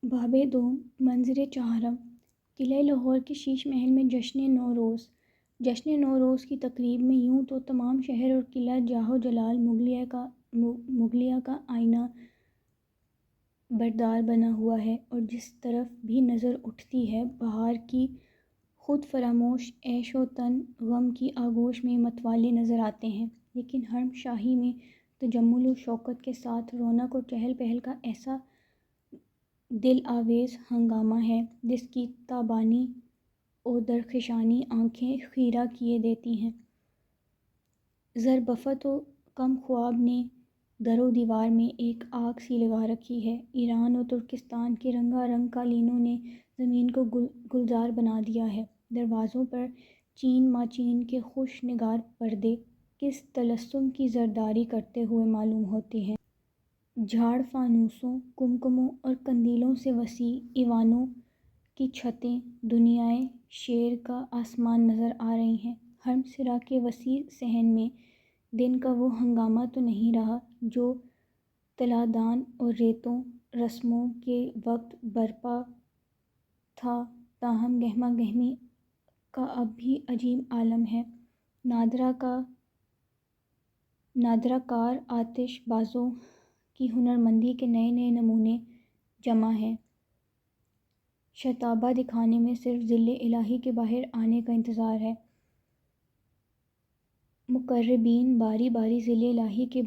باب دوم منظر چہارم قلعہ لاہور کے شیش محل میں جشن نوروز کی تقریب میں یوں تو تمام شہر اور قلعہ جاہ و جلال مغلیہ کا آئینہ بردار بنا ہوا ہے، اور جس طرف بھی نظر اٹھتی ہے بہار کی خود فراموش عیش و تن غم کی آغوش میں متوالے نظر آتے ہیں۔ لیکن حرم شاہی میں تجمل و شوکت کے ساتھ رونق اور چہل پہل کا ایسا دل آویز ہنگامہ ہے جس کی تابانی و درخشانی آنکھیں خیرہ کیے دیتی ہیں۔ زربفت و کم خواب نے در و دیوار میں ایک آگ سی لگا رکھی ہے۔ ایران و ترکستان کے رنگا رنگ قالینوں نے زمین کو گلزار بنا دیا ہے۔ دروازوں پر چین ماچین کے خوش نگار پردے کس طلسم کی زرداری کرتے ہوئے معلوم ہوتے ہیں۔ جھاڑ فانوسوں، کمکموں اور قندیلوں سے وسیع ایوانوں کی چھتیں دنیائے شعر کا آسمان نظر آ رہی ہیں۔ حرم سرا کے وسیع صحن میں دن کا وہ ہنگامہ تو نہیں رہا جو طلع دان اور ریتوں رسموں کے وقت برپا تھا، تاہم گہما گہمی کا اب بھی عجیب عالم ہے۔ نادرہ کار آتش بازوں کی ہنرمندی کے نئے نئے نمونے جمع ہیں۔ شتابہ دکھانے میں صرف ظل الہی کے باہر آنے کا انتظار ہے۔ مقربین باری باری ظل الہی کے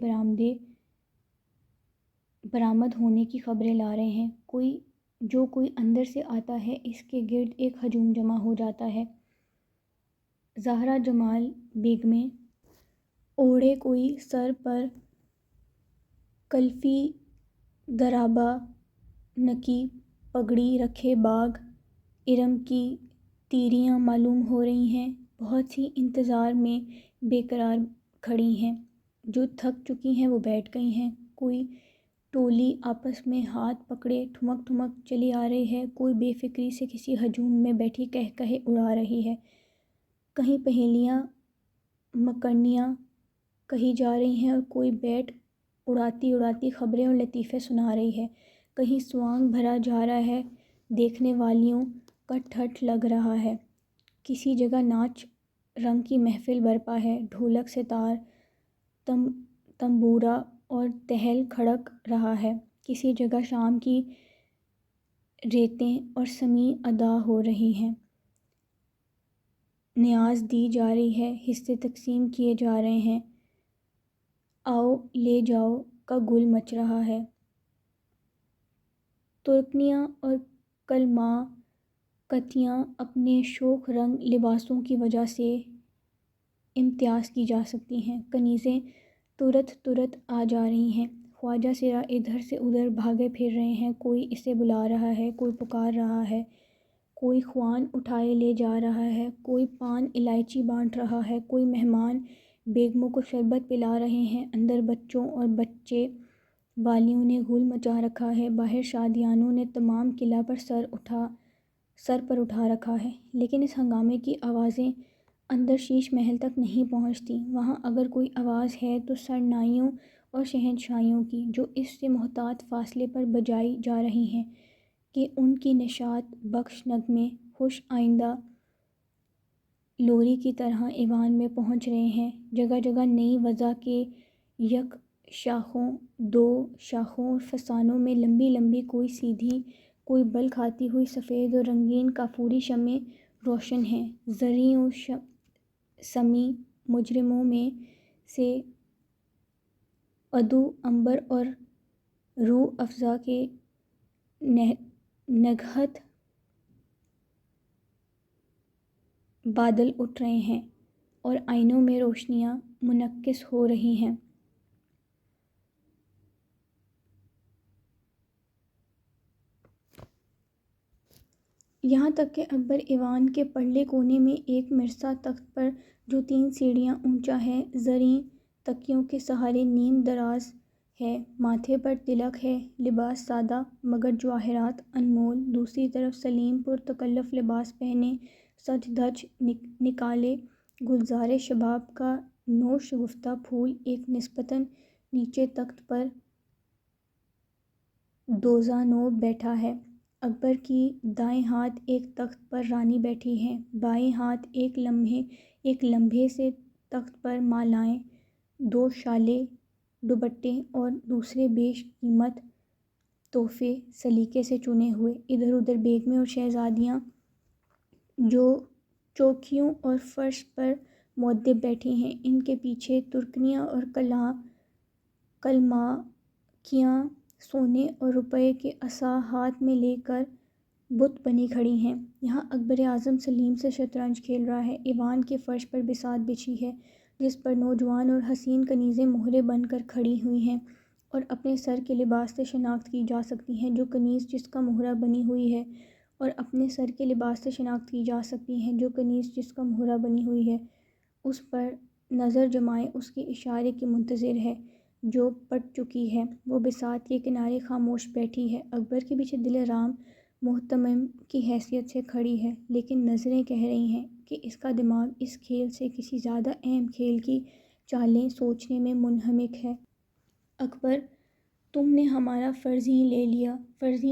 برآمد ہونے کی خبریں لا رہے ہیں۔ کوئی اندر سے آتا ہے، اس کے گرد ایک ہجوم جمع ہو جاتا ہے۔ زہرہ جمال بیگمیں اوڑھے کوئی سر پر کلفی درابہ نکی پگڑی رکھے باغ ارم کی تیریاں معلوم ہو رہی ہیں۔ بہت سی انتظار میں بے قرار کھڑی ہیں، جو تھک چکی ہیں وہ بیٹھ گئی ہیں۔ کوئی ٹولی آپس میں ہاتھ پکڑے ٹھمک ٹھمک چلی آ رہی ہے، کوئی بے فکری سے کسی ہجوم میں بیٹھی قہقہے اڑا رہی ہے۔ کہیں پہیلیاں مکرنیاں کہی جا رہی ہیں اور کوئی بیٹھ اڑاتی اڑاتی خبریں اور لطیفے سنا رہی ہے۔ کہیں سوانگ بھرا جا رہا ہے، دیکھنے والیوں کا ٹھٹھ لگ رہا ہے۔ کسی جگہ ناچ رنگ کی محفل برپا ہے، ڈھولک ستار تنبورہ اور تہل کھڑک رہا ہے۔ کسی جگہ شام کی ریتیں اور سمیع ادا ہو رہی ہیں، نیاز دی جا رہی ہے، حصے تقسیم کیے جا رہے ہیں، آؤ لے جاؤ کا گل مچ رہا ہے۔ ترکانیاں اور کلماکتیاں اپنے شوخ رنگ لباسوں کی وجہ سے امتیاز کی جا سکتی ہیں۔ کنیزیں ترت ترت آ جا رہی ہیں۔ خواجہ سرا ادھر سے ادھر بھاگے پھر رہے ہیں، کوئی اسے بلا رہا ہے، کوئی پکار رہا ہے، کوئی خوان اٹھائے لے جا رہا ہے، کوئی پان الائچی بانٹ رہا ہے، کوئی مہمان بیگموں کو شربت پلا رہے ہیں۔ اندر بچوں اور بچے والیوں نے غل مچا رکھا ہے، باہر شادیانوں نے تمام قلعہ پر سر پر اٹھا رکھا ہے۔ لیکن اس ہنگامے کی آوازیں اندر شیش محل تک نہیں پہنچتیں۔ وہاں اگر کوئی آواز ہے تو سرنائیوں اور شہنشاہیوں کی، جو اس سے محتاط فاصلے پر بجائی جا رہی ہیں کہ ان کی نشاط بخش نغمے خوش آئندہ لوری کی طرح ایوان میں پہنچ رہے ہیں۔ جگہ جگہ نئی وضع کے یک شاخوں، دو شاخوں اور فسانوں میں لمبی لمبی، کوئی سیدھی، کوئی بل کھاتی ہوئی سفید اور رنگین کافوری شمعیں روشن ہیں۔ زریں و سمیع مجرموں میں سے ادو عنبر اور روح افزا کے نگہت بادل اٹھ رہے ہیں اور آئینوں میں روشنیاں منعکس ہو رہی ہیں۔ یہاں تک کہ اکبر ایوان کے پرلے کونے میں ایک مرصع تخت پر، جو 3 سیڑھیاں اونچا ہے، زرعی تکیوں کے سہارے نیم دراز ہے، ماتھے پر تلک ہے، لباس سادہ مگر جواہرات انمول۔ دوسری طرف سلیم پر تکلف لباس پہنے، سج دھج نکالے گلزارِ شباب کا نو شگفتہ پھول ایک نسبتاً نیچے تخت پر دوزانوں بیٹھا ہے۔ اکبر کی دائیں ہاتھ ایک تخت پر رانی بیٹھی ہیں، بائیں ہاتھ ایک لمحے سے تخت پر مالائیں، 2 شالیں، دوپٹے اور دوسرے بیش قیمت تحفے سلیقے سے چنے ہوئے۔ ادھر ادھر بیگمیں اور شہزادیاں جو چوکیوں اور فرش پر مؤدب بیٹھی ہیں، ان کے پیچھے ترکیاں اور کلماکیاں سونے اور روپے کے عصا ہاتھ میں لے کر بت بنی کھڑی ہیں۔ یہاں اکبر اعظم سلیم سے شطرنج کھیل رہا ہے۔ ایوان کے فرش پر بساط بچھی ہے جس پر نوجوان اور حسین کنیزیں مہرے بن کر کھڑی ہوئی ہیں اور اپنے سر کے لباس سے شناخت کی جا سکتی ہیں۔ جو کنیز جس کا مہرہ بنی ہوئی ہے اور اپنے سر کے لباس سے شناخت کی جا سکتی ہیں، جو کنیز جس کا مہرہ بنی ہوئی ہے اس پر نظر جمائے اس کے اشارے کی منتظر ہے جو پٹ چکی ہے۔ وہ بساط کے کنارے خاموش بیٹھی ہے۔ اکبر کے پیچھے دلارام مہتمم کی حیثیت سے کھڑی ہے، لیکن نظریں کہہ رہی ہیں کہ اس کا دماغ اس کھیل سے کسی زیادہ اہم کھیل کی چالیں سوچنے میں منہمک ہے۔ اکبر، تم نے ہمارا فرزین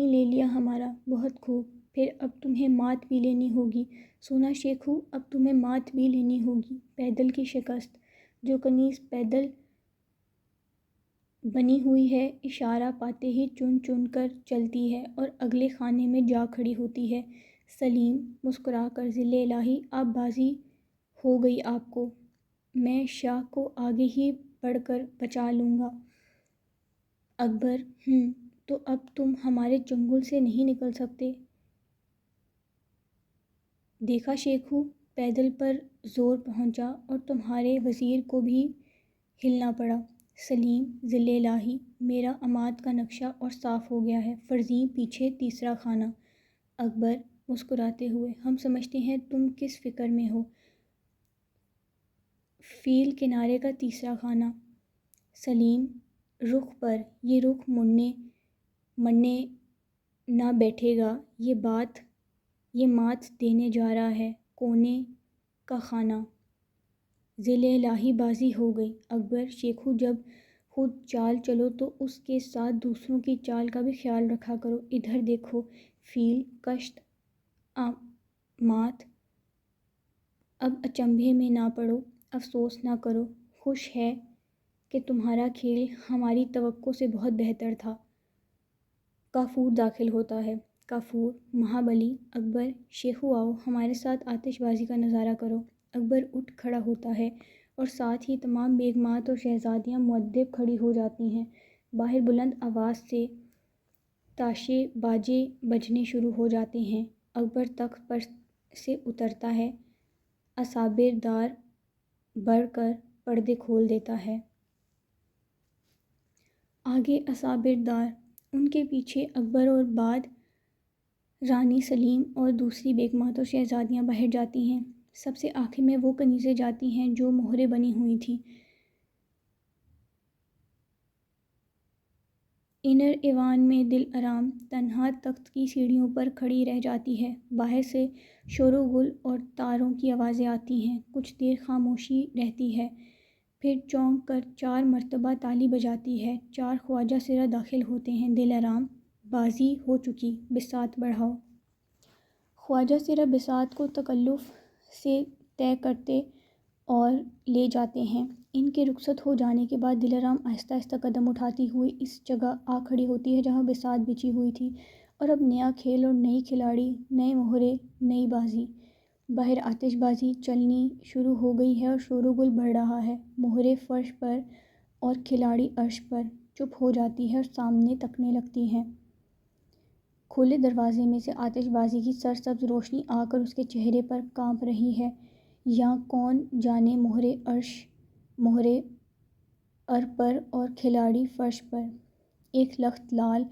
لے لیا ہمارا، بہت خوب، پھر اب تمہیں مات بھی لینی ہوگی۔ سنا شیخو، اب تمہیں مات بھی لینی ہوگی۔ پیدل کی شکست۔ جو کنیز پیدل بنی ہوئی ہے اشارہ پاتے ہی چن چن کر چلتی ہے اور اگلے خانے میں جا کھڑی ہوتی ہے۔ سلیم مسکرا کر، ذل الہی، اب بازی ہو گئی آپ کو، میں شاہ کو آگے ہی بڑھ کر بچا لوں گا۔ اکبر، تو اب تم ہمارے چنگل سے نہیں نکل سکتے۔ دیکھا شیخو، پیدل پر زور پہنچا اور تمہارے وزیر کو بھی ہلنا پڑا۔ سلیم، ذل الہی، میرا عماد کا نقشہ اور صاف ہو گیا ہے۔ فرزین پیچھے تیسرا خانہ۔ اکبر مسکراتے ہوئے، ہم سمجھتے ہیں تم کس فکر میں ہو۔ فیل کنارے کا تیسرا خانہ۔ سلیم، رخ پر، یہ رخ مرنے نہ بیٹھے گا، یہ مات دینے جا رہا ہے۔ کونے کا خانہ۔ ذل الہی، بازی ہو گئی۔ اکبر، شیخو، جب خود چال چلو تو اس کے ساتھ دوسروں کی چال کا بھی خیال رکھا کرو۔ ادھر دیکھو۔ فیل، کشت، مات۔ اب اچنبھے میں نہ پڑو، افسوس نہ کرو، خوش ہے کہ تمہارا کھیل ہماری توقع سے بہت بہتر تھا۔ کافور داخل ہوتا ہے۔ کافور، مہابلی، اکبر، شیخو آؤ، ہمارے ساتھ آتش بازی کا نظارہ کرو۔ اکبر اٹھ کھڑا ہوتا ہے اور ساتھ ہی تمام بیگمات اور شہزادیاں مؤدب کھڑی ہو جاتی ہیں۔ باہر بلند آواز سے تاشے باجے بجنے شروع ہو جاتے ہیں۔ اکبر تخت پر سے اترتا ہے، اصابر دار بڑھ کر پردے کھول دیتا ہے۔ آگے اصابر دار، ان کے پیچھے اکبر اور بعد رانی سلیم اور دوسری بیگمات اور شہزادیاں باہر جاتی ہیں۔ سب سے آخر میں وہ کنیزیں جاتی ہیں جو مہریں بنی ہوئی تھیں۔ انر ایوان میں دلارام تنہا تخت کی سیڑھیوں پر کھڑی رہ جاتی ہے۔ باہر سے شور و غل اور تاروں کی آوازیں آتی ہیں۔ کچھ دیر خاموشی رہتی ہے، پھر چونک کر 4 مرتبہ تالی بجاتی ہے۔ 4 خواجہ سرا داخل ہوتے ہیں۔ دلارام، بازی ہو چکی، بساط بڑھاؤ۔ خواجہ سرا بساط کو تکلف سے طے کرتے اور لے جاتے ہیں۔ ان کے رخصت ہو جانے کے بعد دلارام آہستہ آہستہ قدم اٹھاتی ہوئی اس جگہ آ کھڑی ہوتی ہے جہاں بساط بچھی ہوئی تھی، اور اب نیا کھیل اور نئی کھلاڑی، نئے مہرے، نئی بازی۔ باہر آتش بازی چلنی شروع ہو گئی ہے اور شور و غل بڑھ رہا ہے۔ مہریں فرش پر اور کھلاڑی عرش پر۔ چپ ہو جاتی ہے اور سامنے تکنے لگتی ہے۔ کھلے دروازے میں سے آتش بازی کی سرسبز روشنی آ کر اس کے چہرے پر کانپ رہی ہے۔ یا کون جانے مہرے ار پر اور کھلاڑی فرش پر۔ ایک لخت لال،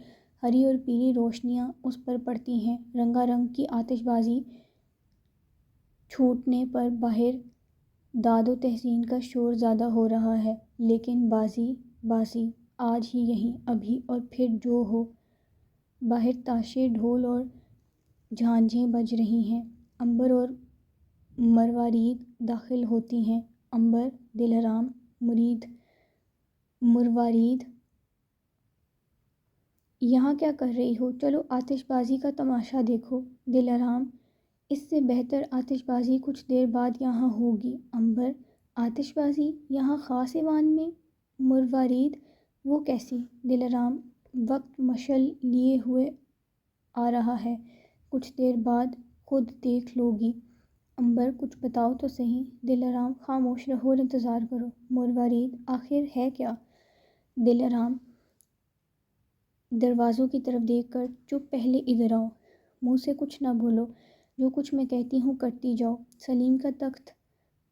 ہری اور پیلی روشنیاں اس پر پڑتی ہیں۔ رنگا رنگ کی آتش بازی چھوٹنے پر باہر داد و تحسین کا شور زیادہ ہو رہا ہے، لیکن بازی آج ہی، یہیں، ابھی، اور پھر جو ہو۔ باہر تاشے، ڈھول اور جھانجھیں بج رہی ہیں۔ عنبر اور مروارید داخل ہوتی ہیں۔ عنبر، دلارام، مروارید، یہاں کیا کر رہی ہو؟ چلو آتش بازی کا تماشا دیکھو۔ دلارام اس سے بہتر آتش بازی کچھ دیر بعد یہاں ہوگی۔ عنبر آتش بازی یہاں خاص ایوان میں؟ مروارید وہ کیسی؟ دلارام وقت مشعل لیے ہوئے آ رہا ہے، کچھ دیر بعد خود دیکھ لو گی۔ عنبر کچھ بتاؤ تو صحیح۔ دلارام خاموش رہو اور انتظار کرو۔ مروارید آخر ہے کیا؟ دلارام دروازوں کی طرف دیکھ کر چپ، پہلے ادھر آؤ، منہ سے کچھ نہ بولو، جو کچھ میں کہتی ہوں کرتی جاؤ۔ سلیم کا تخت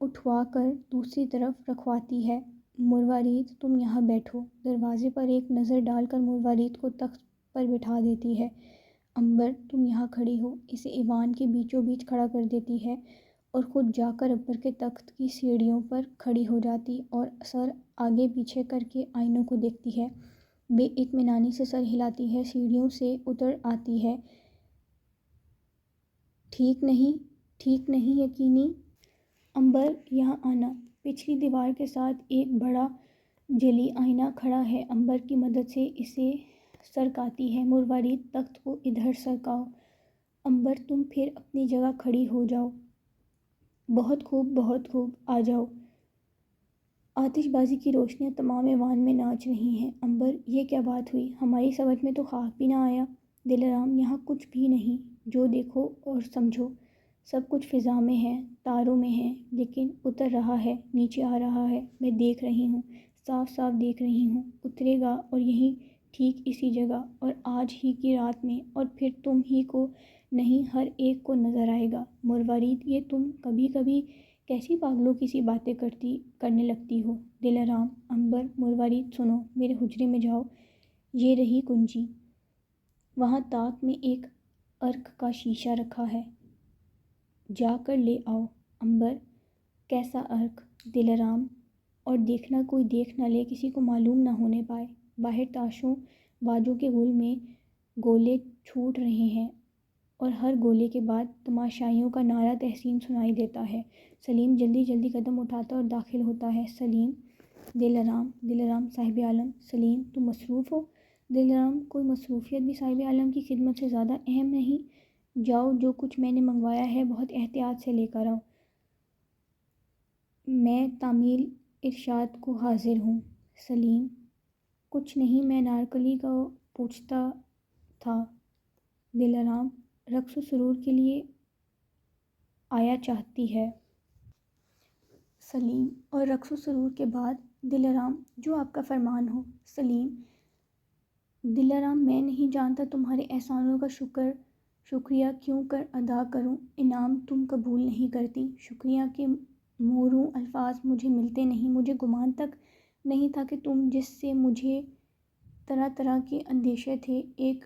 اٹھوا کر دوسری طرف رکھواتی ہے۔ مروارید تم یہاں بیٹھو۔ دروازے پر ایک نظر ڈال کر مروارید کو تخت پر بٹھا دیتی ہے۔ عنبر تم یہاں کھڑی ہو، اسے ایوان کے بیچوں بیچ کھڑا کر دیتی ہے اور خود جا کر اکبر کے تخت کی سیڑھیوں پر کھڑی ہو جاتی اور سر آگے پیچھے کر کے آئینوں کو دیکھتی ہے، بے اطمینانی سے سر ہلاتی ہے، سیڑھیوں سے اتر آتی ہے۔ ٹھیک نہیں، ٹھیک نہیں یقینی؟ عنبر یہاں آنا۔ پچھلی دیوار کے ساتھ ایک بڑا جلی آئینہ کھڑا ہے، عنبر کی مدد سے اسے سرکاتی ہے۔ مروارید تخت کو ادھر سرکاؤ۔ عنبر تم پھر اپنی جگہ کھڑی ہو جاؤ۔ بہت خوب، بہت خوب، آ جاؤ۔ آتش بازی کی روشنیاں تمام ایوان میں ناچ رہی ہیں۔ عنبر یہ کیا بات ہوئی؟ ہماری سمجھ میں تو خواب بھی نہ آیا۔ دلارام یہاں کچھ بھی نہیں، جو دیکھو اور سمجھو سب کچھ فضا میں ہے، تاروں میں ہے، لیکن اتر رہا ہے، نیچے آ رہا ہے، میں دیکھ رہی ہوں، صاف صاف دیکھ رہی ہوں، اترے گا اور یہیں ٹھیک اسی جگہ اور آج ہی کی رات میں، اور پھر تم ہی کو نہیں ہر ایک کو نظر آئے گا۔ مروارید یہ تم کبھی کبھی کیسی پاگلوں کی سی باتیں کرنے لگتی ہو؟ دلارام عنبر مروارید سنو، میرے حجرے میں جاؤ، یہ رہی کنجی، وہاں طاق میں ایک عرق کا شیشہ رکھا ہے، جا کر لے آؤ۔ عنبر کیسا عرق؟ دلارام اور دیکھنا کوئی دیکھ نہ لے، کسی کو معلوم نہ ہونے پائے۔ باہر تاشوں بازوں کے گل میں گولے چھوٹ رہے ہیں اور ہر گولے کے بعد تماشائیوں کا نعرہ تحسین سنائی دیتا ہے۔ سلیم جلدی جلدی قدم اٹھاتا اور داخل ہوتا ہے۔ سلیم دلارام صاحب عالم۔ سلیم تم مصروف ہو؟ دلارام کوئی مصروفیت بھی صاحب عالم کی خدمت سے زیادہ اہم نہیں، جاؤ جو کچھ میں نے منگوایا ہے بہت احتیاط سے لے کر آؤ۔ میں تعمیل ارشاد کو حاضر ہوں۔ سلیم کچھ نہیں، میں انارکلی کو پوچھتا تھا۔ دلارام رقص و سرور کے لیے آیا چاہتی ہے؟ سلیم اور رقص و سرور کے بعد؟ دلارام جو آپ کا فرمان ہو۔ سلیم دلارام میں نہیں جانتا تمہارے احسانوں کا شکریہ کیوں کر ادا کروں، انعام تم قبول نہیں کرتی، شکریہ کے موروں الفاظ مجھے ملتے نہیں، مجھے گمان تک نہیں تھا کہ تم جس سے مجھے طرح طرح کے اندیشے تھے، ایک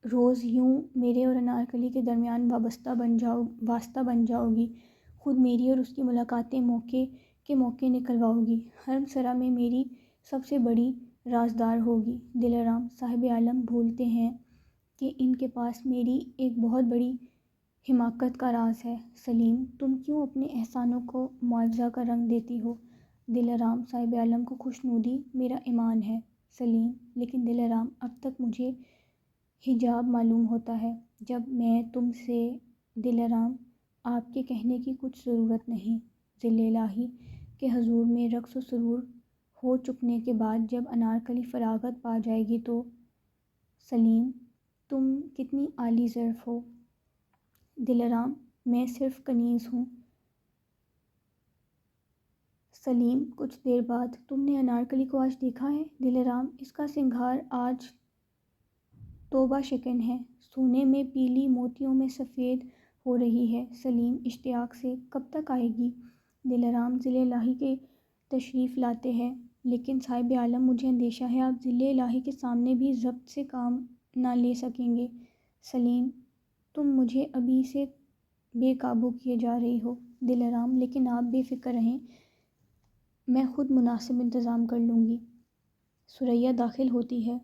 روز یوں میرے اور انارکلی کے درمیان واسطہ بن جاؤ گی، خود میری اور اس کی ملاقاتیں موقع نکلواؤ گی، حرم سرا میں میری سب سے بڑی رازدار ہوگی۔ دلارام صاحب عالم بھولتے ہیں کہ ان کے پاس میری ایک بہت بڑی حماقت کا راز ہے۔ سلیم تم کیوں اپنے احسانوں کو معاوضہ کا رنگ دیتی ہو؟ دلارام صاحب عالم کو خوشنودی میرا ایمان ہے۔ سلیم لیکن دلارام اب تک مجھے حجاب معلوم ہوتا ہے جب میں تم سے۔ دلارام آپ کے کہنے کی کچھ ضرورت نہیں، ذل الہی کے حضور میں رقص و سرور ہو چکنے کے بعد جب انارکلی فراغت پا جائے گی تو۔ سلیم تم کتنی عالی ظرف ہو۔ دلارام میں صرف کنیز ہوں۔ سلیم کچھ دیر بعد تم نے انارکلی کو آج دیکھا ہے؟ دلارام اس کا سنگھار آج توبہ شکن ہے، سونے میں پیلی، موتیوں میں سفید ہو رہی ہے۔ سلیم اشتیاق سے کب تک آئے گی؟ دلارام ذل الہی کے تشریف لاتے ہیں، لیکن صاحب عالم مجھے اندیشہ ہے آپ ذل الہی کے سامنے بھی ضبط سے کام نہ لے سکیں گے۔ سلیم تم مجھے ابھی سے بے قابو کیے جا رہی ہو۔ دلارام لیکن آپ بے فکر رہیں، میں خود مناسب انتظام کر لوں گی۔ ثریا داخل ہوتی ہے۔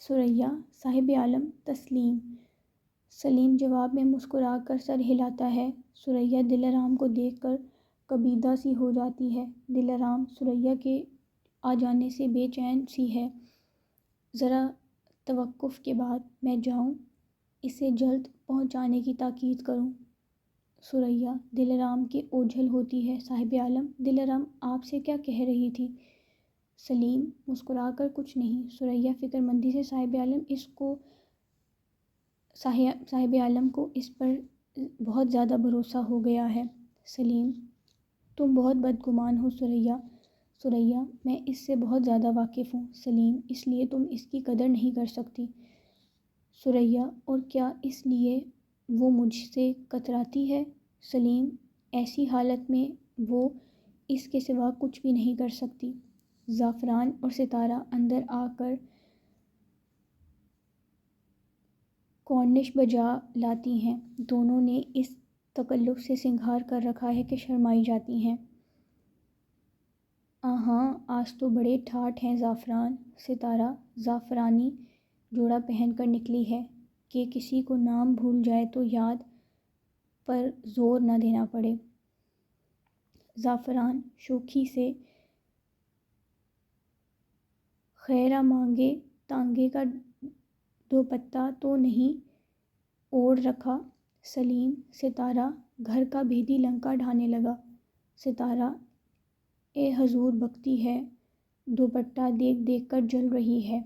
ثریا صاحب عالم تسلیم۔ سلیم جواب میں مسکرا کر سر ہلاتا ہے۔ ثریا دلارام کو دیکھ کر کبیدہ سی ہو جاتی ہے۔ دلارام ثریا کے آ جانے سے بے چین سی ہے۔ ذرا توقف کے بعد میں جاؤں، اسے جلد پہنچانے کی تاکید کروں؟ ثریا دلارام کی اوجھل ہوتی ہے۔ صاحب عالم، دلارام آپ سے کیا کہہ رہی تھی؟ سلیم مسکرا کر کچھ نہیں۔ ثریا فکر مندی سے صاحب عالم کو اس پر بہت زیادہ بھروسہ ہو گیا ہے۔ سلیم تم بہت بدگمان ہو ثریا۔ ثریا میں اس سے بہت زیادہ واقف ہوں سلیم، اس لیے تم اس کی قدر نہیں کر سکتی۔ ثریا اور کیا اس لیے وہ مجھ سے کتراتی ہے؟ سلیم ایسی حالت میں وہ اس کے سوا کچھ بھی نہیں کر سکتی۔ زعفران اور ستارہ اندر آ کر کورنش بجا لاتی ہیں۔ دونوں نے اس تکلف سے سنگھار کر رکھا ہے کہ شرمائی جاتی ہیں۔ آہاں آج تو بڑے ٹھاٹھ ہیں زعفران۔ ستارہ زعفرانی جوڑا پہن کر نکلی ہے کہ کسی کو نام بھول جائے تو یاد پر زور نہ دینا پڑے۔ زعفران شوخی سے خیرہ مانگے تانگے کا دوپٹہ تو نہیں اوڑھ رکھا؟ سلیم ستارہ گھر کا بھیدی لنکا ڈھانے لگا۔ ستارہ اے حضور بختی ہے، دوپٹہ دیکھ دیکھ کر جل رہی ہے۔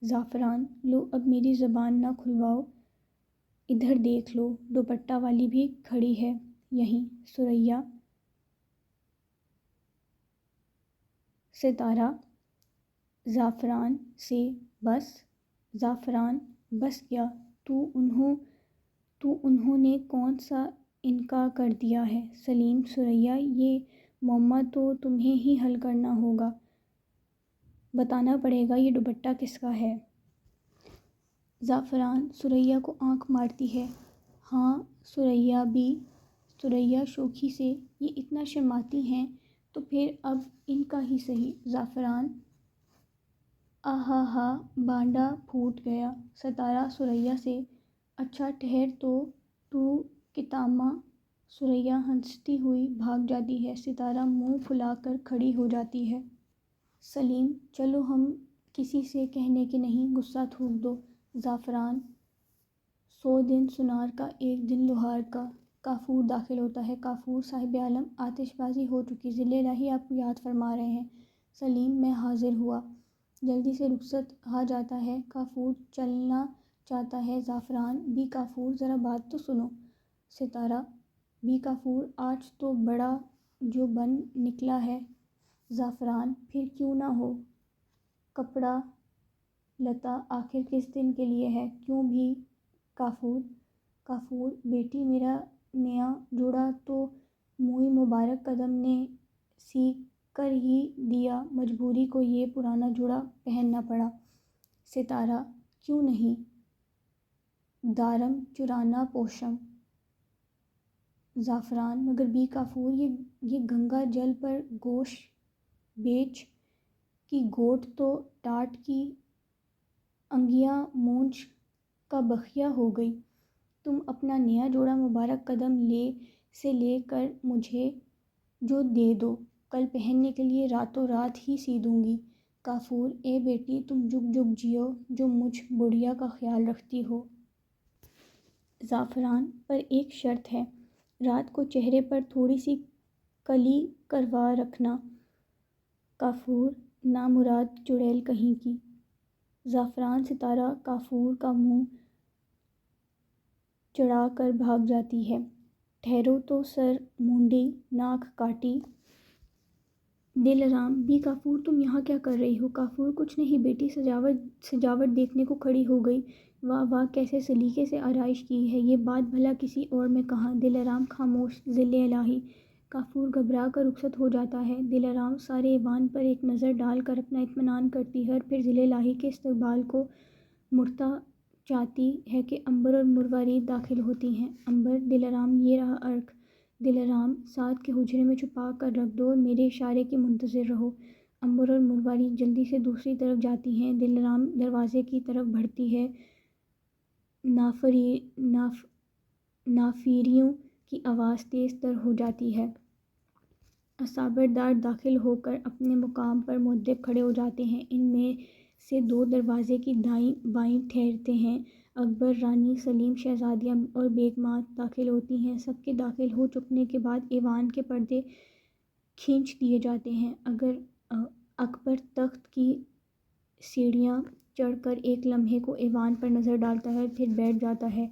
زعفران لو اب میری زبان نہ کھلواؤ، ادھر دیکھ لو، دوپٹہ والی بھی کھڑی ہے یہیں۔ ثریا ستارہ زعفران سے بس۔ زعفران بس کیا؟ تو انہوں نے کون سا انکار کر دیا ہے؟ سلیم ثریا یہ معمہ تو تمہیں ہی حل کرنا ہوگا، بتانا پڑے گا یہ دوپٹہ کس کا ہے۔ زعفران ثریا کو آنکھ مارتی ہے۔ ہاں ثریا بھی۔ ثریا شوخی سے یہ اتنا شرماتی ہیں تو پھر اب ان کا ہی صحیح۔ زعفران آہا بانڈا پھوٹ گیا۔ ستارہ ثریا سے اچھا ٹھہر تو کتامہ۔ ثریا ہنستی ہوئی بھاگ جاتی ہے۔ ستارہ منہ پھلا کر کھڑی ہو جاتی ہے۔ سلیم چلو ہم کسی سے کہنے کہ نہیں، غصہ تھوک دو۔ زعفران 100 دن سونار کا 1 دن لوہار کا۔ کافور داخل ہوتا ہے۔ کافور صاحب عالم آتش بازی ہو چکی، ذل الہی آپ کو یاد فرما رہے ہیں۔ سلیم میں حاضر ہوا، جلدی سے رخصت ہو جاتا ہے۔ کافور چلنا چاہتا ہے۔ زعفران بھی کافور ذرا بات تو سنو۔ ستارہ بھی کافور آج تو بڑا جو بن نکلا ہے۔ زعفران پھر کیوں نہ ہو، کپڑا لتا آخر کس دن کے لیے ہے، کیوں بھی؟ کافور بیٹی میرا نیا جوڑا تو موئی مبارک قدم نے سی کر ہی دیا، مجبوری کو یہ پرانا جوڑا پہننا پڑا۔ ستارہ کیوں نہیں، دارم چرانا پوشم۔ زعفران مگر بھی کافور یہ گنگا جل پر گوشت بیچ کی گوٹ تو ٹاٹ کی انگیاں مونچھ کا بخیہ ہو گئی، تم اپنا نیا جوڑا مبارک قدم سے لے کر مجھے جو دے دو، کل پہننے کے لیے راتوں رات ہی سی دوں گی۔ کافور اے بیٹی تم جگ جگ جیو، جو مجھ بڑھیا کا خیال رکھتی ہو۔ زعفران پر ایک شرط ہے، رات کو چہرے پر تھوڑی سی کلی کروا رکھنا۔ کافور نامراد چڑیل کہیں کی۔ زعفران ستارہ کافور کا منہ چڑھا کر بھاگ جاتی ہے۔ ٹھہرو تو سر مونڈی ناک کاٹی۔ دلارام بھی کافور تم یہاں کیا کر رہی ہو؟ کافور کچھ نہیں بیٹی، سجاوٹ دیکھنے کو کھڑی ہو گئی۔ واہ واہ کیسے سلیقے سے آرائش کی ہے، یہ بات بھلا کسی اور میں کہاں۔ دلارام خاموش، ذل الہی۔ کافور گھبرا کر رخصت ہو جاتا ہے۔ دلارام سارے ایوان پر ایک نظر ڈال کر اپنا اطمینان کرتی ہے اور پھر ذل الہی کے استقبال کو مڑتا چاہتی ہے کہ امبر اور مروارید داخل ہوتی ہیں۔ امبر دلارام یہ رہا عرق، دلارام ساتھ کے حجرے میں چھپا کر رکھ دو اور میرے اشارے کی منتظر رہو۔ امبر اور مروارید جلدی سے دوسری طرف جاتی ہیں۔ دلارام دروازے کی طرف بڑھتی ہے۔ نافیریوں کی آواز تیز تر ہو جاتی ہے۔ اصابردار داخل ہو کر اپنے مقام پر مؤدب کھڑے ہو جاتے ہیں۔ ان میں سے دو دروازے کی دائیں بائیں ٹھہرتے ہیں۔ اکبر، رانی، سلیم، شہزادیاں اور بیگمات داخل ہوتی ہیں۔ سب کے داخل ہو چکنے کے بعد ایوان کے پردے کھینچ دیے جاتے ہیں۔ اکبر تخت کی سیڑھیاں چڑھ کر ایک لمحے کو ایوان پر نظر ڈالتا ہے، پھر بیٹھ جاتا ہے۔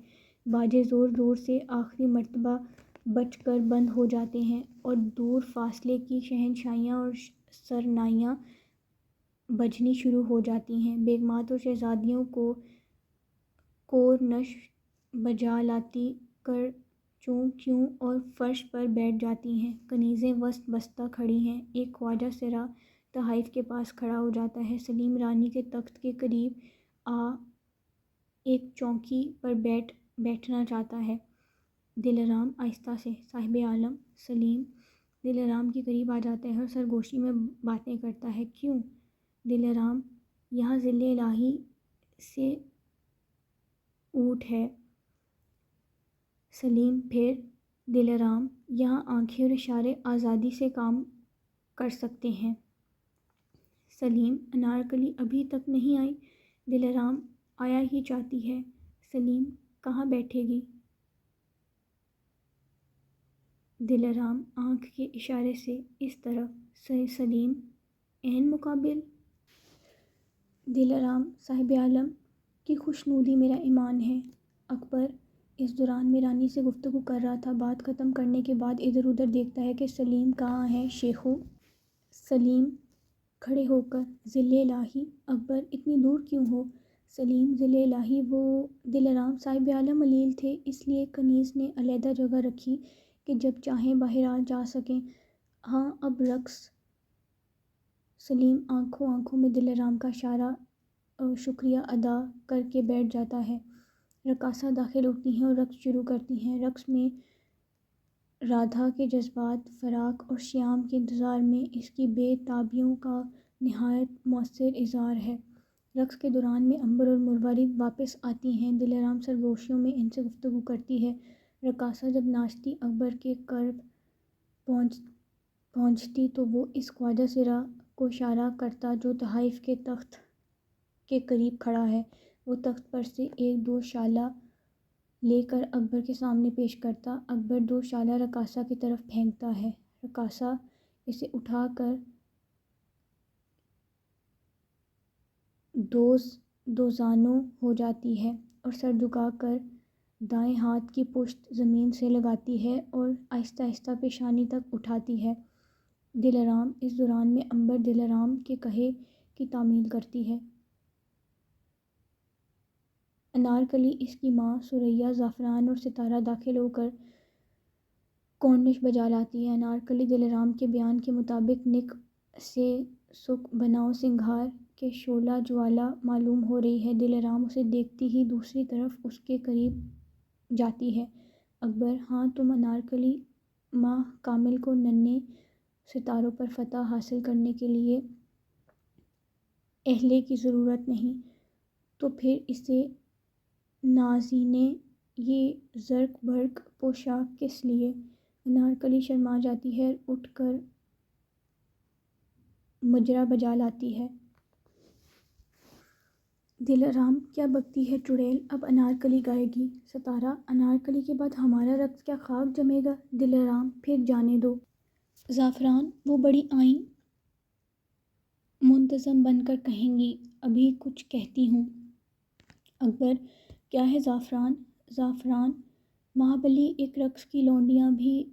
باجے زور زور سے آخری مرتبہ بج کر بند ہو جاتے ہیں اور دور فاصلے کی شہنشائیاں اور سرنائیاں بجنی شروع ہو جاتی ہیں۔ بیگمات اور شہزادیوں کو کورنش بجا لاتی کر چوں کیوں اور فرش پر بیٹھ جاتی ہیں۔ کنیزیں وسط بستہ کھڑی ہیں۔ ایک خواجہ سرا تحائف کے پاس کھڑا ہو جاتا ہے۔ سلیم رانی کے تخت کے قریب آ ایک چوکی پر بیٹھنا چاہتا ہے۔ دلارام آہستہ سے، صاحب عالم۔ سلیم دلارام کے قریب آ جاتا ہے اور سرگوشی میں باتیں کرتا ہے۔ کیوں؟ دلارام، یہاں ذل الہی سے اونٹ ہے۔ سلیم، پھر؟ دلارام، یہاں آنکھیں اور اشارے آزادی سے کام کر سکتے ہیں۔ سلیم، انارکلی ابھی تک نہیں آئی؟ دلارام، آیا ہی چاہتی ہے۔ سلیم، کہاں بیٹھے گی؟ دلارام آنکھ کے اشارے سے اس طرف۔ سلیم، عین مقابل؟ دلارام، صاحب عالم کی خوشنودی میرا ایمان ہے۔ اکبر اس دوران میں رانی سے گفتگو کر رہا تھا۔ بات ختم کرنے کے بعد ادھر ادھر دیکھتا ہے کہ سلیم کہاں ہے۔ شیخو! سلیم کھڑے ہو کر، ذل الہی! اکبر، اتنی دور کیوں ہو؟ سلیم، ذل الہی وہ… دلارام، صاحب عالم علیل تھے، اس لیے کنیز نے علیحدہ جگہ رکھی کہ جب چاہیں باہر جا سکیں۔ ہاں، اب رقص؟ سلیم آنکھوں میں دلارام کا اشارہ شکریہ ادا کر کے بیٹھ جاتا ہے۔ رقاصہ داخل ہوتی ہیں اور رقص شروع کرتی ہیں۔ رقص میں رادھا کے جذبات، فراق اور شیام کے انتظار میں اس کی بے تابیوں کا نہایت مؤثر اظہار ہے۔ رقص کے دوران میں امبر اور مروارید واپس آتی ہیں۔ دلارام سرگوشیوں میں ان سے گفتگو کرتی ہے۔ رقاصہ جب ناچتی اکبر کے قرب پہنچتی تو وہ اس خواجہ سرا کو اشارہ کرتا جو تحائف کے تخت کے قریب کھڑا ہے۔ وہ تخت پر سے ایک دو شالہ لے کر اکبر کے سامنے پیش کرتا۔ اکبر دو شالہ رقاصہ کی طرف پھینکتا ہے۔ رقاصہ اسے اٹھا کر دوزانوں ہو جاتی ہے اور سر جھکا کر دائیں ہاتھ کی پشت زمین سے لگاتی ہے اور آہستہ آہستہ پیشانی تک اٹھاتی ہے۔ دلارام اس دوران میں امبر دلارام کے کہے کی تعمیل کرتی ہے۔ انارکلی، اس کی ماں ثریا، زعفران اور ستارہ داخل ہو کر کورنش بجا لاتی ہے۔ انارکلی دلارام کے بیان کے مطابق نک سے سکھ بناؤ سنگھار کے شعلہ جوالا معلوم ہو رہی ہے۔ دلارام اسے دیکھتی ہی دوسری طرف اس کے قریب جاتی ہے۔ اکبر، ہاں تم انارکلی، ماہ کامل کو ننھے ستاروں پر فتح حاصل کرنے کے لیے اہلے کی ضرورت نہیں، تو پھر اسے نازنینِ یہ زرق برق پوشاک کس لیے؟ انارکلی شرما جاتی ہے اور اٹھ کر مجرا بجا لاتی ہے۔ دلارام، کیا بکتی ہے چڑیل، اب انارکلی گائے گی۔ ستارہ، انارکلی کے بعد ہمارا رقص کیا خاک جمے گا؟ دلارام، پھر جانے دو۔ زعفران، وہ بڑی آئین منتظم بن کر کہیں گی، ابھی کچھ کہتی ہوں۔ اکبر، کیا ہے زعفران؟ زعفران، مہابلی، ایک رقص کی لونڈیاں بھی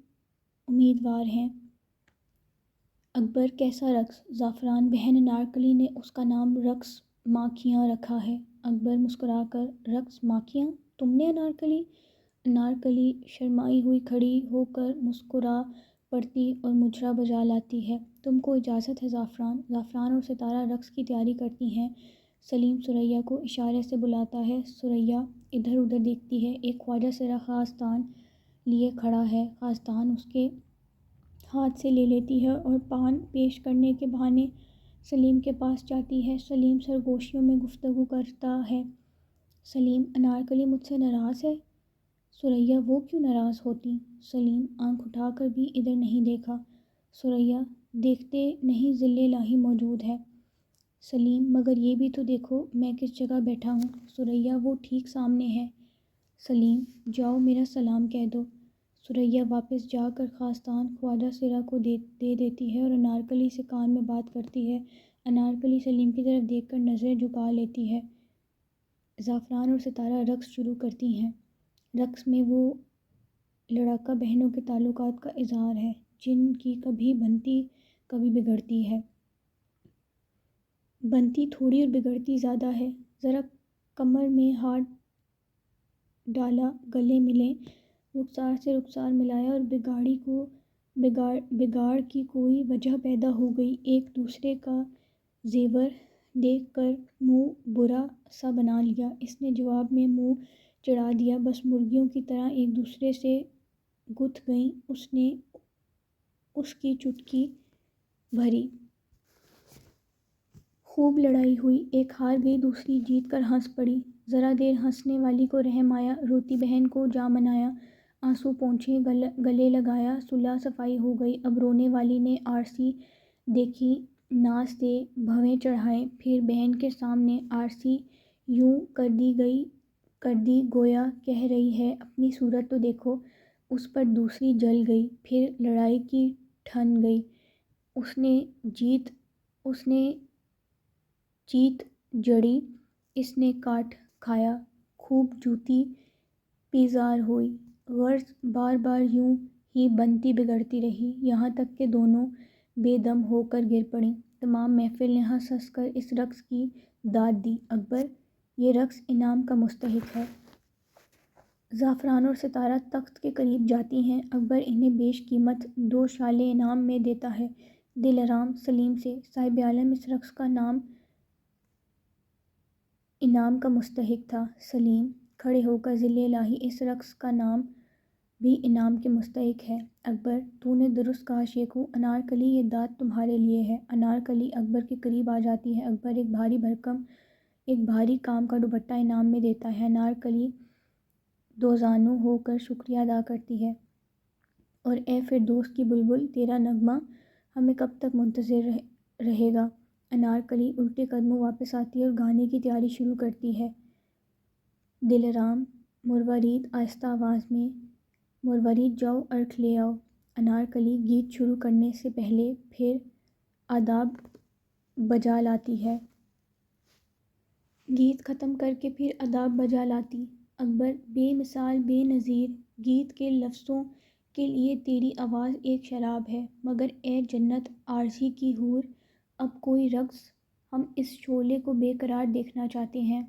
امیدوار ہیں۔ اکبر، کیسا رقص؟ زعفران، بہن انارکلی نے اس کا نام رقص ماکھیاں رکھا ہے۔ اکبر مسکرا کر، رقص ماکھیاں، تم نے؟ انارکلی انارکلی شرمائی ہوئی کھڑی ہو کر مسکرا پڑتی اور مجرا بجا لاتی ہے۔ تم کو اجازت ہے زعفران۔ زعفران اور ستارہ رقص کی تیاری کرتی ہیں۔ سلیم ثریا کو اشارے سے بلاتا ہے۔ ثریا ادھر ادھر دیکھتی ہے۔ ایک خواجہ سرا خاصدان لیے کھڑا ہے۔ خاصدان اس کے ہاتھ سے لے لیتی ہے اور پان پیش کرنے کے بہانے سلیم کے پاس جاتی ہے۔ سلیم سرگوشیوں میں گفتگو کرتا ہے۔ سلیم، انارکلی مجھ سے ناراض ہے؟ ثریا، وہ کیوں ناراض ہوتی؟ سلیم آنکھ اٹھا کر بھی ادھر نہیں دیکھا۔ ثریا، دیکھتے نہیں ذل الہی موجود ہے۔ سلیم مگر یہ بھی تو دیکھو میں کس جگہ بیٹھا ہوں۔ ثریا وہ ٹھیک سامنے ہے۔ سلیم جاؤ میرا سلام کہہ دو۔ ثریا واپس جا کر خاصتان خواجہ سرا کو دے دیتی ہے اور انارکلی سے کان میں بات کرتی ہے۔ انارکلی سلیم کی طرف دیکھ کر نظریں جھکا لیتی ہے۔ زعفران اور ستارہ رقص شروع کرتی ہیں۔ رقص میں وہ لڑاکا بہنوں کے تعلقات کا اظہار ہے جن کی کبھی بنتی کبھی بگڑتی ہے۔ بنتی تھوڑی اور بگڑتی زیادہ ہے۔ ذرا کمر میں ہاتھ ڈالا، گلے ملے، رخسار سے رخسار ملایا اور بگاڑ کی کوئی وجہ پیدا ہو گئی۔ ایک دوسرے کا زیور دیکھ کر منہ برا سا بنا لیا۔ اس نے جواب میں منہ چڑھا دیا، بس مرغیوں کی طرح ایک دوسرے سے گتھ گئیں۔ اس نے اس کی چٹکی بھری۔ خوب لڑائی ہوئی، ایک ہار گئی، دوسری جیت کر ہنس پڑی۔ ذرا دیر ہنسنے والی کو رحم آیا، روتی بہن کو جا منایا، آنسو پونچھے، گلے لگایا، صلح صفائی ہو گئی۔ اب رونے والی نے آرسی دیکھی، ناز دے، بھویں چڑھائے، پھر بہن کے سامنے آرسی یوں کر دی گویا کہہ رہی ہے اپنی صورت تو دیکھو۔ اس پر دوسری جل گئی، پھر لڑائی کی ٹھن گئی۔ اس نے چیت جڑی، اس نے کاٹ کھایا، خوب جوتی پیزار ہوئی۔ غرض بار بار یوں ہی بنتی بگڑتی رہی، یہاں تک کہ دونوں بے دم ہو کر گر پڑیں۔ تمام محفل نے ہنس ہنس کر اس رقص کی داد دی۔ اکبر یہ رقص انعام کا مستحق ہے۔ زعفران اور ستارہ تخت کے قریب جاتی ہیں۔ اکبر انہیں بیش قیمت 2 شالیں انعام میں دیتا ہے۔ دلارام سلیم سے صاحب عالم اس رقص کا انعام کا مستحق تھا۔ سلیم کھڑے ہو کر ذل الہی اس رقص کا نام بھی انعام کے مستحق ہے۔ اکبر تو نے درست کہا شیخو، انارکلی یہ داد تمہارے لیے ہے۔ انارکلی اکبر کے قریب آ جاتی ہے۔ اکبر ایک بھاری کام کا دوپٹہ انعام میں دیتا ہے۔ انارکلی دوزانوں ہو کر شکریہ ادا کرتی ہے اور اے فردوس کی بلبل، تیرا نغمہ ہمیں کب تک منتظر رہے گا۔ انارکلی الٹے قدموں واپس آتی ہے اور گانے کی تیاری شروع کرتی ہے۔ دلارام مروارید آہستہ آواز میں، مروارید جاؤ عرق لے آؤ۔ انارکلی گیت شروع کرنے سے پہلے پھر آداب بجا لاتی ہے۔ گیت ختم کر کے پھر آداب بجا لاتی۔ اکبر بے مثال بے نظیر گیت کے لفظوں کے لیے تیری آواز ایک شراب ہے، مگر اے جنت عارضی کی حور، اب کوئی رقص، ہم اس شعلے کو بے قرار دیکھنا چاہتے ہیں۔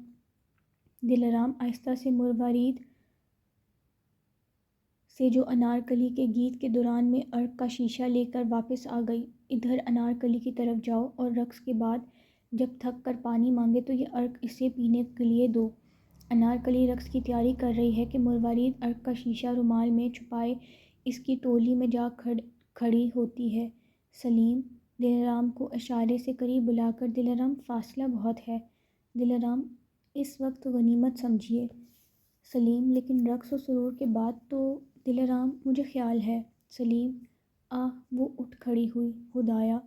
دلارام آہستہ سے مروارید سے جو انارکلی کے گیت کے دوران میں عرق کا شیشہ لے کر واپس آ گئی، ادھر انارکلی کی طرف جاؤ اور رقص کے بعد جب تھک کر پانی مانگے تو یہ عرق اسے پینے کے لیے دو۔ انارکلی رقص کی تیاری کر رہی ہے کہ مروارید عرق کا شیشہ رومال میں چھپائے اس کی ٹولی میں جا کھڑی ہوتی ہے۔ سلیم دلارام کو اشارے سے قریب بلا کر، دلارام فاصلہ بہت ہے، دلارام اس وقت غنیمت سمجھیے۔ سلیم لیکن رقص و سرور کے بعد تو دلارام مجھے خیال ہے۔ سلیم وہ اٹھ کھڑی ہوئی، خدایا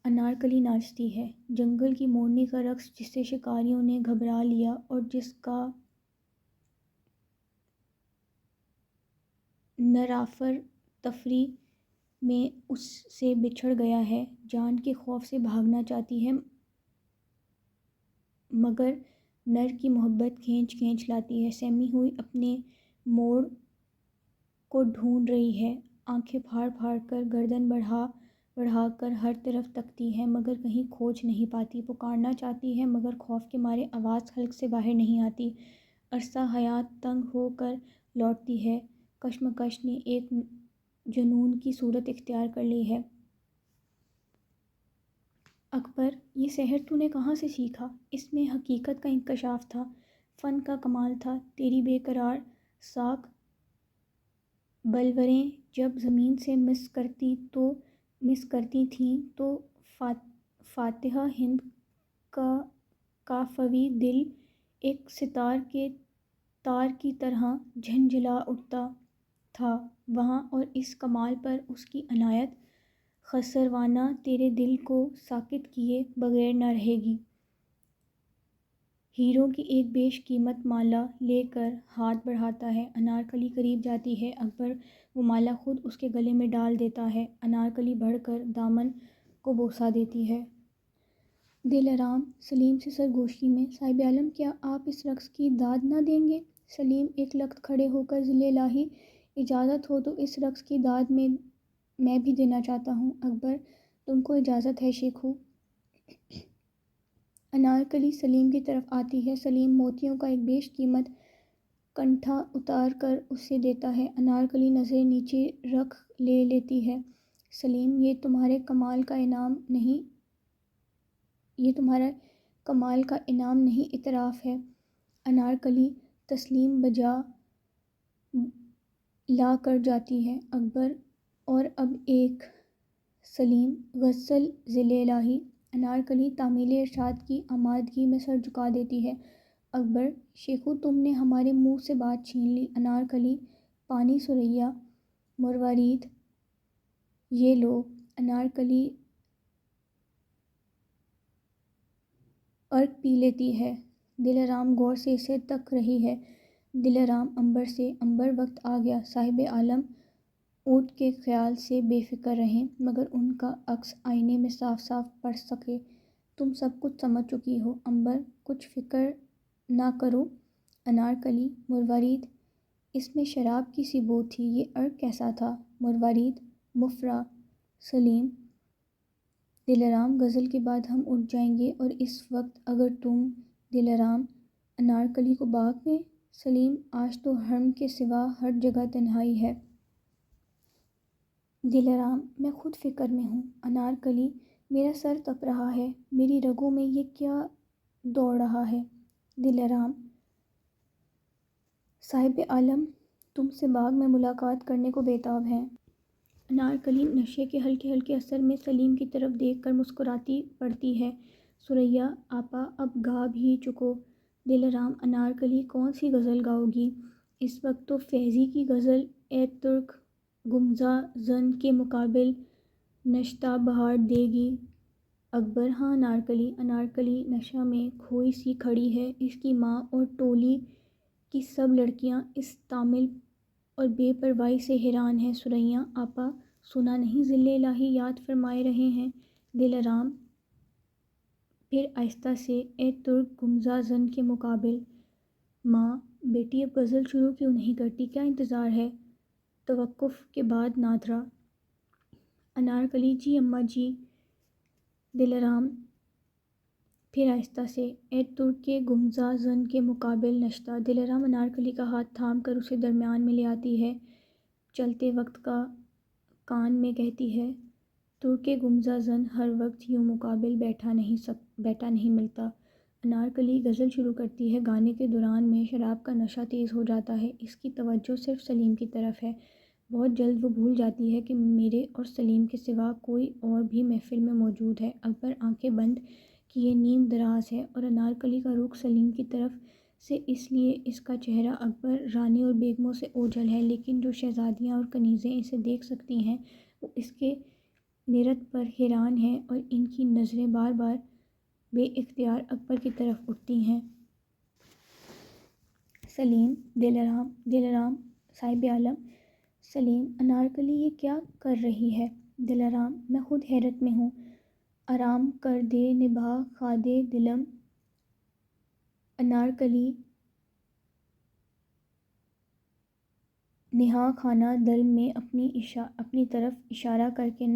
انارکلی ناچتی ہے۔ جنگل کی مورنی کا رقص جسے شکاریوں نے گھبرا لیا اور جس کا نر آفر تفریح میں اس سے بچھڑ گیا ہے، جان کے خوف سے بھاگنا چاہتی ہے مگر نر کی محبت کھینچ لاتی ہے۔ سہمی ہوئی اپنے موڑ کو ڈھونڈ رہی ہے، آنکھیں پھاڑ پھاڑ کر، گردن بڑھا کر ہر طرف تکتی ہے مگر کہیں کھوج نہیں پاتی۔ پکارنا چاہتی ہے مگر خوف کے مارے آواز حلق سے باہر نہیں آتی۔ عرصہ حیات تنگ ہو کر لوٹتی ہے، کشمکش نے ایک جنون کی صورت اختیار کر لی ہے۔ اکبر یہ سحر تو نے کہاں سے سیکھا؟ اس میں حقیقت کا انکشاف تھا، فن کا کمال تھا۔ تیری بے قرار ساکھ بلوریں جب زمین سے مس کرتی تھیں تو فاتحہ ہند کا کافوی دل ایک ستار کے تار کی طرح جھنجھلا اٹھتا تھا وہاں، اور اس کمال پر اس کی عنایت خسروانہ تیرے دل کو ساکت کیے بغیر نہ رہے گی۔ ہیروں کی ایک بیش قیمت مالا لے کر ہاتھ بڑھاتا ہے، انارکلی قریب جاتی ہے، اکبر وہ مالا خود اس کے گلے میں ڈال دیتا ہے، انارکلی بڑھ کر دامن کو بوسہ دیتی ہے۔ دلارام سلیم سے سرگوشی میں، صاحب عالم کیا آپ اس رقص کی داد نہ دیں گے؟ سلیم ایک لخت کھڑے ہو کر، ذل الہی اجازت ہو تو اس رقص کی داد میں بھی دینا چاہتا ہوں۔ اکبر تم کو اجازت ہے شیخو۔ انارکلی سلیم کی طرف آتی ہے، سلیم موتیوں کا ایک بیش قیمت کنٹھا اتار کر اسے دیتا ہے، انارکلی نظریں نیچے رکھ لے لیتی ہے۔ سلیم یہ تمہارے کمال کا انعام نہیں اعتراف ہے۔ انارکلی تسلیم بجا لا کر جاتی ہے، اکبر اور اب ایک۔ سلیم غسل ذل الہی۔ انارکلی تعمیل ارشاد کی آمادگی میں سر جھکا دیتی ہے، اکبر شیخو تم نے ہمارے منہ سے بات چھین لی۔ انارکلی پانی ثریا مروارید یہ لو۔ انارکلی عرق پی لیتی ہے، دلارام غور سے اسے تک رہی ہے۔ دلارام عنبر سے، عنبر وقت آ گیا صاحب عالم اونٹ کے خیال سے بے فکر رہیں، مگر ان کا عکس آئینے میں صاف صاف پڑ سکے۔ تم سب کچھ سمجھ چکی ہو عنبر، کچھ فکر نہ کرو۔ انارکلی مروارید اس میں شراب کی سی بو تھی، یہ عرق کیسا تھا؟ مروارید مفرا۔ سلیم دلارام غسل کے بعد ہم اٹھ جائیں گے اور اس وقت اگر تم۔ دلارام انارکلی کو باغ میں؟ سلیم آج تو حرم کے سوا ہر جگہ تنہائی ہے۔ دلارام میں خود فکر میں ہوں۔ انارکلی میرا سر تپ رہا ہے، میری رگوں میں یہ کیا دوڑ رہا ہے؟ دلارام صاحب عالم تم سے باغ میں ملاقات کرنے کو بیتاب ہیں۔ انارکلی نشے کے ہلکے ہلکے اثر میں سلیم کی طرف دیکھ کر مسکراتی پڑتی ہے، ثریا آپا اب گا بھی چکو۔ دلارام انارکلی کون سی غزل گاؤ گی؟ اس وقت تو فیضی کی غزل اے ترک گمزہ زن کے مقابل نشتہ بہار دے گی۔ اکبر ہاں انارکلی۔ انارکلی نشہ میں کھوئی سی کھڑی ہے، اس کی ماں اور ٹولی کی سب لڑکیاں اس تامل اور بے پروائی سے حیران ہیں۔ ثریا آپا سنا نہیں ذل الہی یاد فرمائے رہے ہیں؟ دلارام پھر آہستہ سے، اے ترک گمزہ زن کے مقابل۔ ماں بیٹی اب غزل شروع کیوں نہیں کرتی؟ کیا انتظار ہے؟ توقف کے بعد نادرا۔ انارکلی جی اماں جی۔ دلارام پھر آہستہ سے، اے ترک گمزہ زن کے مقابل نشتہ۔ دلارام انارکلی کا ہاتھ تھام کر اسے درمیان میں لے آتی ہے، چلتے وقت کا کان میں کہتی ہے، ترک گمزہ زن ہر وقت یوں مقابل بیٹھا نہیں ملتا۔ انارکلی غزل شروع کرتی ہے، گانے کے دوران میں شراب کا نشہ تیز ہو جاتا ہے، اس کی توجہ صرف سلیم کی طرف ہے، بہت جلد وہ بھول جاتی ہے کہ میرے اور سلیم کے سوا کوئی اور بھی محفل میں موجود ہے۔ اکبر آنکھیں بند کیے نیم دراز ہے اور انارکلی کا رخ سلیم کی طرف سے، اس لیے اس کا چہرہ اکبر رانی اور بیگموں سے اوجھل ہے، لیکن جو شہزادیاں اور کنیزیں اسے دیکھ سکتی ہیں وہ اس کے نیرت پر حیران ہیں اور ان کی نظریں بار بار بے اختیار اکبر کی طرف اٹھتی ہیں۔ سلیم دلارام صاحب عالم۔ سلیم انارکلی یہ کیا کر رہی ہے؟ دلارام میں خود حیرت میں ہوں۔ آرام کر دے نبھا خادے دلم۔ انارکلی نہا خانہ دل میں اپنی طرف اشارہ کر کے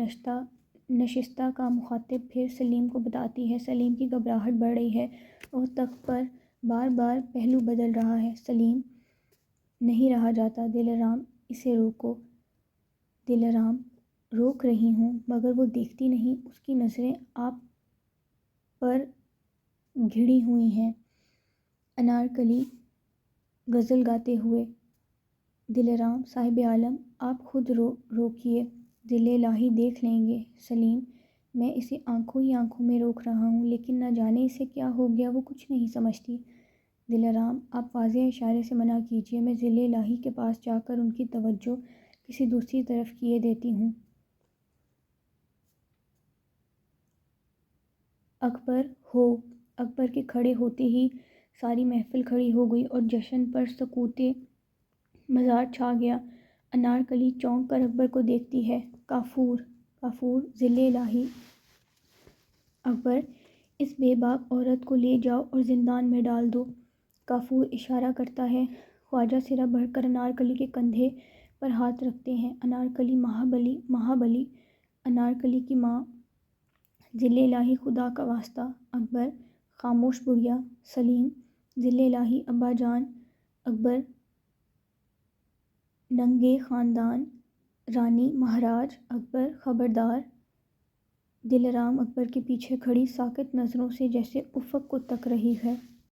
نشستہ کا مخاطب پھر سلیم کو بتاتی ہے۔ سلیم کی گھبراہٹ بڑھ رہی ہے اور تخت پر بار بار پہلو بدل رہا ہے۔ سلیم نہیں رہا جاتا، دلارام اسے روکو۔ دلارام روک رہی ہوں مگر وہ دیکھتی نہیں، اس کی نظریں آپ پر گھڑی ہوئی ہیں۔ انارکلی غزل گاتے ہوئے، دلارام صاحب عالم آپ خود روکیے، ذل الہی دیکھ لیں گے۔ سلیم میں اسے آنکھوں ہی آنکھوں میں روک رہا ہوں، لیکن نہ جانے اسے کیا ہو گیا، وہ کچھ نہیں سمجھتی۔ دلارام آپ واضح اشارے سے منع کیجیے، میں ذل الہی کے پاس جا کر ان کی توجہ کسی دوسری طرف کیے دیتی ہوں۔ اکبر ہو۔ اکبر کے کھڑے ہوتے ہی ساری محفل کھڑی ہو گئی اور جشن پر سکوت مزار چھا گیا۔ انارکلی چونک کر اکبر کو دیکھتی ہے۔ کافور، کافور، ذل الہی اکبر، اس بے باک عورت کو لے جاؤ اور زندان میں ڈال دو۔ کافور اشارہ کرتا ہے۔ خواجہ سرا بڑھ کر انارکلی کے کندھے پر ہاتھ رکھتے ہیں۔ انارکلی، مہابلی، مہابلی، انارکلی کی ماں، ذل الہی خدا کا واسطہ۔ اکبر، خاموش بڑھیا۔ سلیم، ذل الہی ابا جان۔ اکبر، ننگے خاندان۔ رانی، مہاراج۔ اکبر، خبردار۔ دلارام اکبر کے پیچھے کھڑی ساکت نظروں سے جیسے افق کو تک رہی ہے۔